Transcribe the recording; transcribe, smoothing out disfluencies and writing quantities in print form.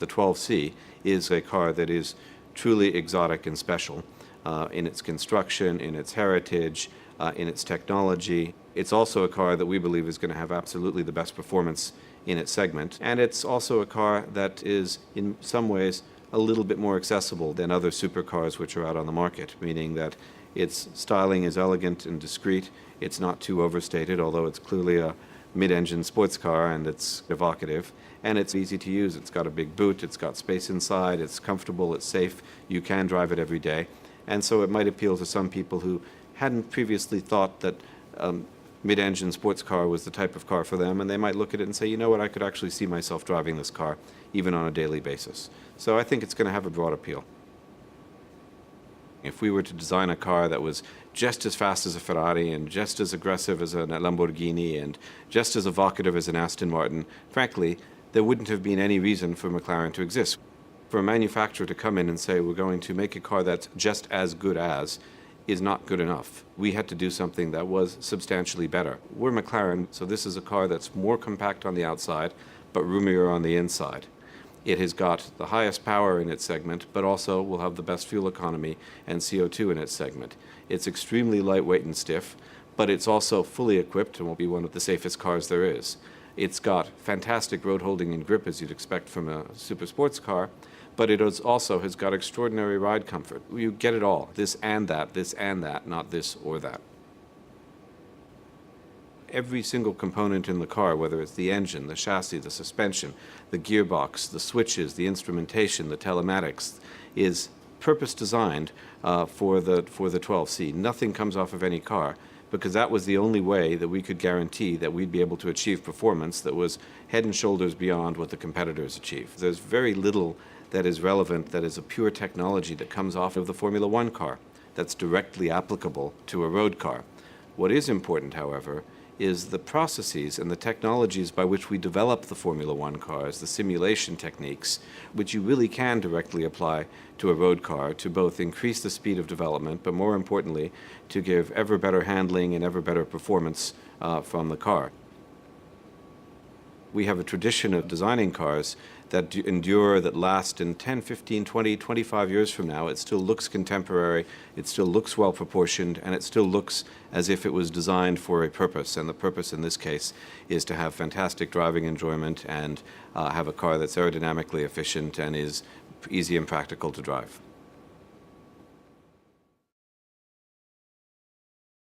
The 12C is a car that is truly exotic and special in its construction, in its heritage, in its technology. It's also a car that we believe is going to have absolutely the best performance in its segment. And it's also a car that is, in some ways, a little bit more accessible than other supercars which are out on the market, meaning that its styling is elegant and discreet. It's not too overstated, although it's clearly a mid-engine sports car and it's evocative. And it's easy to use. It's got a big boot, it's got space inside, it's comfortable, it's safe. You can drive it every day. And so it might appeal to some people who hadn't previously thought that mid-engine sports car was the type of car for them, and they might look at it and say, you know what, I could actually see myself driving this car even on a daily basis. So I think it's going to have a broad appeal. If we were to design a car that was just as fast as a Ferrari and just as aggressive as a Lamborghini and just as evocative as an Aston Martin, frankly, there wouldn't have been any reason for McLaren to exist. For a manufacturer to come in and say, we're going to make a car that's just as good as, is not good enough. We had to do something that was substantially better. We're McLaren, so this is a car that's more compact on the outside, but roomier on the inside. It has got the highest power in its segment, but also will have the best fuel economy and CO2 in its segment. It's extremely lightweight and stiff, but it's also fully equipped and will be one of the safest cars there is. It's got fantastic road holding and grip, as you'd expect from a super sports car, but it also has got extraordinary ride comfort. You get it all, this and that, not this or that. Every single component in the car, whether it's the engine, the chassis, the suspension, the gearbox, the switches, the instrumentation, the telematics, is purpose designed for the 12C. Nothing comes off of any car, because that was the only way that we could guarantee that we'd be able to achieve performance that was head and shoulders beyond what the competitors achieve. There's very little that is relevant that is a pure technology that comes off of the Formula One car that's directly applicable to a road car. What is important, however, is the processes and the technologies by which we develop the Formula One cars, the simulation techniques, which you really can directly apply to a road car to both increase the speed of development, but more importantly, to give ever better handling and ever better performance from the car. We have a tradition of designing cars that endure, that last in 10, 15, 20, 25 years from now. It still looks contemporary, it still looks well proportioned, and it still looks as if it was designed for a purpose. And the purpose in this case is to have fantastic driving enjoyment and have a car that's aerodynamically efficient and is easy and practical to drive.